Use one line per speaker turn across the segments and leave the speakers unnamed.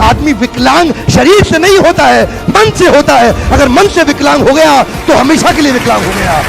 आदमी विकलांग शरीर से नहीं होता है, मन से होता है। अगर मन से विकलांग हो गया तो हमेशा के लिए विकलांग हो गया।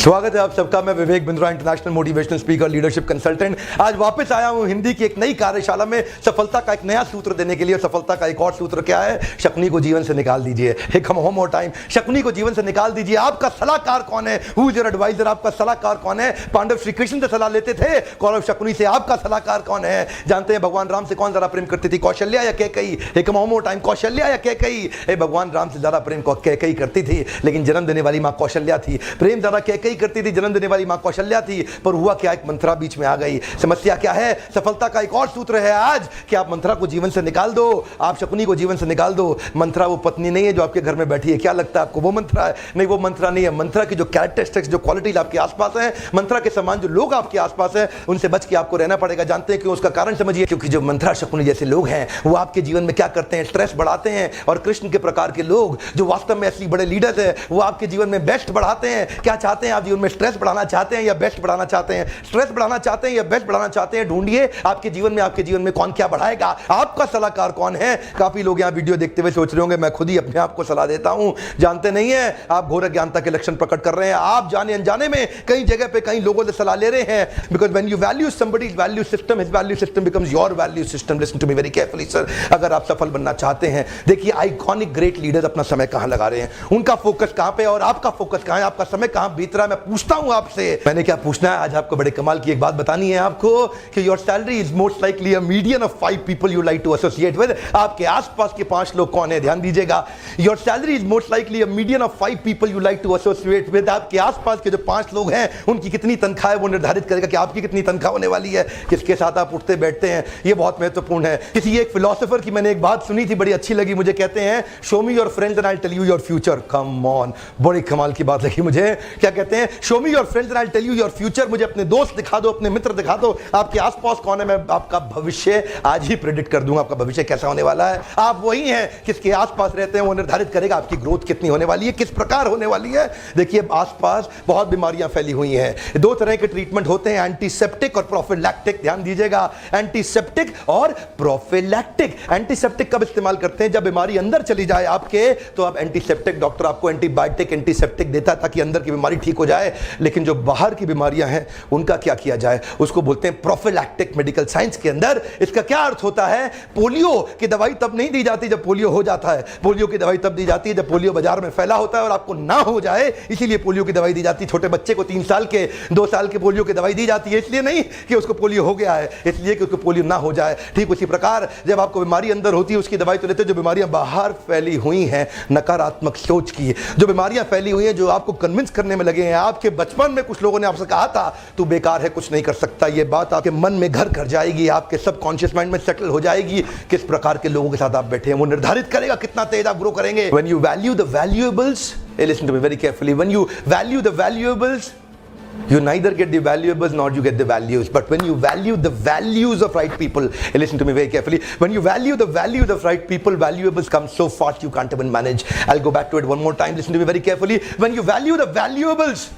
स्वागत है आप सबका। मैं Vivek Bindra, international motivational speaker, leadership consultant. आज वापस आया हूं हिंदी की एक नई कार्यशाला में सफलता का एक नया सूत्र देने के लिए। सफलता का एक और सूत्र क्या है? शकुनी को जीवन से निकाल दीजिए। एक हम मोर टाइम, शकुनी को जीवन से निकाल दीजिए। आपका सलाहकार कौन है? Who is your advisor? आपका सलाहकार कौन है? पांडव श्री कृष्ण से सलाह लेते थे, कौरव शकुनी से। आपका सलाहकार कौन है? जानते हैं भगवान राम से कौन ज्यादा प्रेम करती थी, कौशल्या या कैकेयी? एक हम मोर टाइम, कौशल्या या कैकेयी? भगवान राम से ज्यादा प्रेम कैकेयी करती थी, लेकिन जन्म देने वाली मां कौशल्या थी। प्रेम ज्यादा कैकेयी करती थी, जन्म देने वाली मां कौशल्या थी। पर हुआ क्या? एक मंत्रा बीच में आ गई। समस्या क्या है? सफलता का एक और सूत्र है आज कि आप मंत्रा को जीवन से निकाल दो, आप शकुनी को जीवन से निकाल दो। मंत्रा वो पत्नी नहीं है जो आपके घर में बैठी है। क्या लगता है आपको वो मंत्रा है? नहीं, वो मंत्रा नहीं है। मंत्रा की जो कैरेक्टरिस्टिक्स, जो क्वालिटीज आपके आसपास है, मंत्रा के समान जो लोग आपके आसपास है, उनसे बच के आपको रहना पड़ेगा। जानते हैं क्यों? उसका कारण समझिए। क्योंकि जो मंत्रा शकुनी जैसे लोग हैं वो आपके जीवन में क्या करते हैं? स्ट्रेस बढ़ाते हैं। और कृष्ण के प्रकार के लोग जो वास्तव में असली बड़े लीडर्स है, वो आपके जीवन में बेस्ट बढ़ाते हैं। क्या चाहते हैं आप? जीवन में स्ट्रेस बढ़ाना चाहते हैं या बेस्ट बढ़ाना चाहते हैं? स्ट्रेस बढ़ाना चाहते हैं या बेस्ट बढ़ाना चाहते हैं? ढूंढिए आपके जीवन में कौन क्या बढ़ाएगा। आपका सलाहकार कौन है? काफी लोग यहां वीडियो देखते हुए सोच रहे होंगे मैं खुद ही अपने आप को सलाह देता हूं। जानते नहीं है आप घोर अज्ञानता के लक्षण प्रकट कर रहे हैं। आप जाने अनजाने में कई जगह पे कई लोगों से सलाह ले रहे हैं। Because when you value somebody's value system, his value system becomes your value system. Listen to me very carefully sir. अगर आप सफल बनना चाहते हैं, देखिए आइकॉनिक ग्रेट लीडर्स अपना समय कहां लगा रहे हैं, उनका फोकस कहां पे और आपका फोकस कहां है, आपका समय कहां बीत रहा है। मैं पूछता हूं आपसे, मैंने क्या पूछना है आज आपको? बड़े कमाल की एक बात बतानी है आपको कि your salary is most likely a median of 5 people you like to associate with. आपके आसपास के 5 लोग कौन है? ध्यान दीजिएगा। Your salary is most likely a median of 5 people you like to associate with. आपके आसपास के जो 5 लोग हैं उनकी कितनी तनख्वाह है वो निर्धारित करेगा कि आपकी कितनी तनख्वाह होने वाली है, किसके साथ आप उठते बैठते हैं। ये बहुत महत्वपूर्ण है। किसी एक फिलोसोफर की मैंने एक बात सुनी थी, बड़ी अच्छी लगी मुझे। कहते हैं show me your friends and I will tell you your future. Come on, बड़ी कमाल की बात लगी मुझे। क्या कहते हैं? Show me your friends and I will tell you your future. मुझे अपने दोस्त दिखा दो, अपने मित्र दिखा दो, आपके आसपास कौन है, मैं आपका भविष्य आज ही प्रेडिक्ट कर दूंगा। आपका भविष्य कैसा होने वाला है। आप वही हैं किसके आसपास रहते हैं, वो निर्धारित करेगा आपकी ग्रोथ कितनी होने वाली है, किस प्रकार होने वाली है। देखिए आसपास बहुत बीमारियां फैली हुई हैं। 2 तरह के ट्रीटमेंट होते हैं, एंटीसेप्टिक और प्रोफिलैक्टिक। ध्यान दीजिएगा, एंटीसेप्टिक और प्रोफिलैक्टिक। एंटीसेप्टिक कब इस्तेमाल करते हैं? जब बीमारी अंदर चली जाए आपके, तो आप एंटीसेप्टिक, डॉक्टर आपको एंटीबायोटिक एंटीसेप्टिक देता है ताकि अंदर की बीमारी ठीक हो जाए। लेकिन जो बाहर की बीमारियां हैं उनका क्या किया जाए? उसको बोलते हैं प्रोफिलैक्टिक। मेडिकल साइंस के अंदर इसका क्या अर्थ होता है? पोलियो की दवाई तब नहीं दी जाती जब पोलियो हो जाता है। पोलियो की दवाई तब दी जाती है जब पोलियो बाजार में फैला होता है और आपको ना हो जाए, इसीलिए पोलियो की दवाई दी जाती है। छोटे बच्चे को 3 साल के 2 साल के पोलियो की दवाई दी जाती है, इसलिए नहीं कि उसको पोलियो हो गया है, इसलिए कि उसको पोलियो ना हो जाए। ठीक उसी प्रकार जब आपको बीमारी अंदर होती है उसकी दवाई तो लेते हैं। जो बीमारियां बाहर फैली हुई हैं नकारात्मक सोच की, जो बीमारियां फैली हुई हैं जो आपको कन्विंस करने में लगे हैं, आपके बचपन में कुछ लोगों ने आपसे कहा था तू बेकार है, कुछ नहीं कर सकता, ये बात आपके मन में घर कर जाएगी, आपके सबकॉन्शियस माइंड में सेटल हो जाएगी। किस प्रकार के लोगों के साथ आप बैठे हैं वो निर्धारित करेगा कितना तेज आप ग्रो करेंगे। When you value the valuables, listen to me very carefully, when you value the valuables, you neither get the valuables nor you get the values. But when you value the values of right people, listen to me very carefully, when you value the values of right people, valuables come so fast you can't even manage. I'll go back to it one more time, listen to me very carefully. When you value the valuables,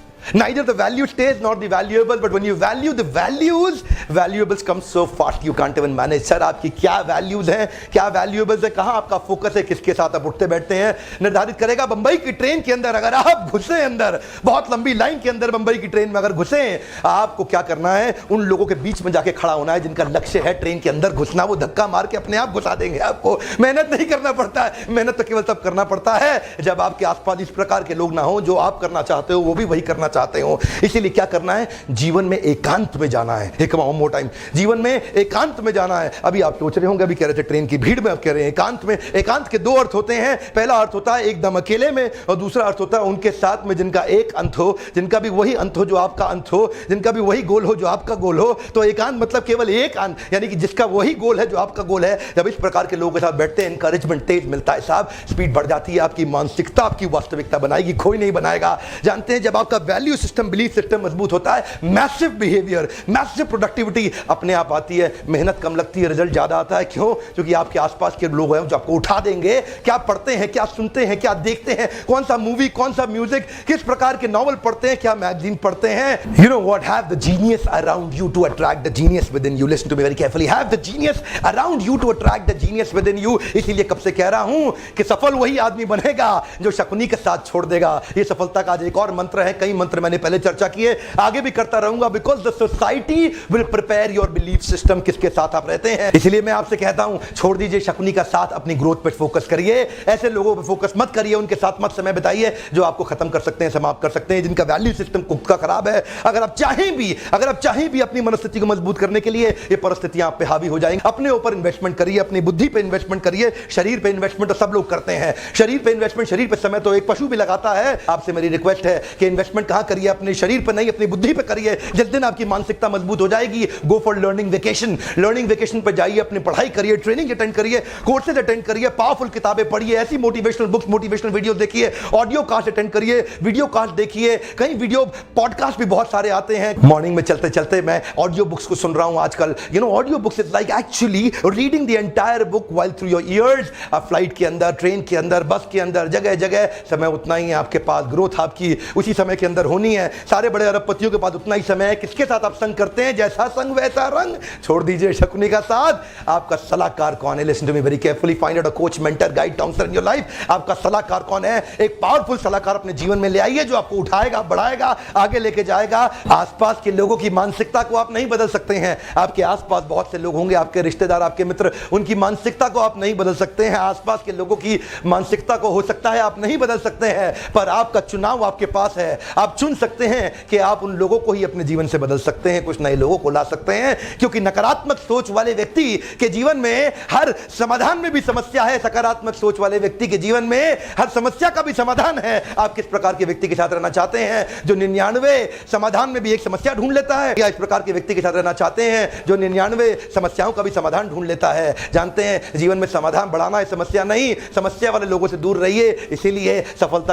neither the value stays nor the valuable, but when you value the values, valuables come so fast you can't even manage. Sir आपकी क्या values हैं, क्या valuables है, कहां आपका focus है, किसके साथ आप उठते बैठते हैं, निर्धारित करेगा। बंबई की ट्रेन के अंदर अगर आप घुसे अंदर, बहुत लंबी लाइन के अंदर बंबई की ट्रेन में अगर घुसे, आपको क्या करना है? उन लोगों के बीच में जाके खड़ा होना है जिनका लक्ष्य है ट्रेन के अंदर घुसना। वो धक्का मार के अपने आप घुसा देंगे आपको, मेहनत नहीं करना पड़ता है। मेहनत तो केवल तब करना पड़ता है जब आपके आसपास इस प्रकार के लोग ना हो, जो आप करना चाहते हो वो भी वही करना चाहते हो। इसीलिए क्या करना है? जीवन में एकांत में जाना है। एक मोर टाइम, जीवन में एकांत में जाना है। अभी आप सोच रहे होंगे, अभी कह रहे थे ट्रेन की भीड़ में, अब कह रहे हैं एकांत में। एकांत के 2 अर्थ होते हैं। पहला अर्थ होता है एकदम अकेले में, और दूसरा अर्थ होता है उनके साथ में जिनका एक अंत हो, जिनका भी वही अंत हो जो आपका अंत हो, जिनका भी वही गोल हो जो आपका गोल हो। तो एकांत मतलब केवल एक अंत, यानी कि जिसका वही गोल है जो आपका गोल है। जब इस प्रकार के लोगों के साथ बैठते हैं, एनकरेजमेंट तेज मिलता है साहब, स्पीड बढ़ जाती है, आपकी मानसिकता आपकी वास्तविकता बनाएगी, कोई नहीं बनाएगा। जानते हैं जब आपका वैल्यू सिस्टम, बिलीफ सिस्टम मजबूत होता है, मैसिव बिहेवियर, मैसिव प्रोडक्टिविटी अपने आप आती है, मेहनत कम लगती है, रिजल्ट ज्यादा आता है। क्यों? क्योंकि आपके आसपास के लोग हैं जो आपको उठा देंगे। क्या पढ़ते हैं, क्या सुनते हैं, क्या देखते हैं, कौन सा मूवी, कौन सा म्यूजिक, किस प्रकार के नॉवल पढ़ते हैं, क्या मैगजीन पढ़ते हैं। You know what, have the genius around you to attract the genius within you. Listen to me very carefully, have the genius around you to attract the genius within you. इसीलिए कब से कह रहा हूं कि सफल वही आदमी बनेगा जो शकुनी के साथ छोड़ देगा। ये सफलता का एक और मंत्र है, कई मंत्र मैंने पहले चर्चा किए, आगे भी करता रहूंगा। Because the society will prepare your belief system, किसके साथ आप रहते हैं। इसलिए मैं आपसे कहता हूं, छोड़ दीजिए शकुनी का साथ, अपनी ग्रोथ पर फोकस करिए। ऐसे लोगों पर फोकस मत करिए, उनके साथ मत समय बिताइए जो आपको खत्म कर सकते हैं, समाप्त कर सकते हैं, जिनका वैल्यू सिस्टम खुद का खराब है। अगर आप चाहें भी अपनी मनस्थिति को मजबूत करने के लिए, ये परिस्थितियां आप पे हावी हो जाएंगी। अपने ऊपर इन्वेस्टमेंट करिए, अपनी बुद्धि पे इन्वेस्टमेंट करिए। शरीर पे इन्वेस्टमेंट तो सब लोग करते हैं, शरीर पे इन्वेस्टमेंट, शरीर पे समय तो एक पशु भी लगाता है। आपसे मेरी रिक्वेस्ट है कि इन्वेस्टमेंट कहां करिए? अपने शरीर पे नहीं, अपनी बुद्धि पे करिए। जिस दिन आपकी मानसिकता मजबूत हो जाएगी, go for learning vacation. Learning vacation पे जाइए, अपनी पढ़ाई करिए, ट्रेनिंग अटेंड करिए, कोर्सेज अटेंड करिए, पावरफुल किताबें पढ़िए, ऐसी मोटिवेशनल बुक्स, मोटिवेशनल वीडियो देखिए, ऑडियो कास्ट अटेंड करिए, वीडियो कास्ट देखिए, कहीं वीडियो पॉडकास्ट भी बहुत सारे आते हैं। मॉर्निंग में चलते चलते मैं ऑडियो बुक्स को सुन रहा हूं आजकल। You know, audio books is like actually reading the entire book while through your ears. आप फ्लाइट के अंदर, ट्रेन के अंदर, बस के अंदर, जगह जगह समय उतना ही है आपके पास। ग्रोथ आपकी उसी समय के अंदर होनी है। सारे बड़े अरबपतियों के पास उतना ही समय है। किसके साथ आप संग करते हैं? जैसा संग वैसा रंग। छोड़ दीजिए शकुनी का साथ। आपका सलाहकार कौन है? Listen to me very carefully, find out a coach, mentor, guide, counsellor in your life. आपका सलाहकार कौन है? एक पावरफुल सलाहकार अपने जीवन में ले आइए जो आपको उठाएगा, बढ़ाएगा, आगे लेके जाएगा। आसपास के लोगों की मानसिकता को आप नहीं बदल सकते हैं। आपके आसपास बहुत से लोग होंगे, आपके रिश्तेदार, आपके मित्र, उनकी मानसिकता को आप नहीं बदल सकते हैं। आसपास के लोगों की मानसिकता को हो सकता है आप नहीं बदल सकते हैं, पर आपका चुनाव आपके पास है। आप चुन सकते हैं कि आप उन लोगों को ही अपने जीवन से बदल सकते हैं, कुछ नए लोगों को ला सकते हैं। क्योंकि नकारात्मक सोच वाले व्यक्ति के जीवन में हर समाधान में भी समस्या है, सकारात्मक सोच वाले व्यक्ति के जीवन में हर समस्या का भी समाधान है। आप किस प्रकार के व्यक्ति के साथ रहना चाहते हैं जो 99 समाधान में भी एक समस्या ढूंढ लेता है, या इस प्रकार के व्यक्ति के साथ रहना चाहते हैं जो 99 समस्याओं का भी समाधान ढूंढ लेता है? जानते हैं, जीवन में समाधान बढ़ाना है, समस्या नहीं। समस्या वाले लोगों से दूर रहिए, इसीलिए सफलता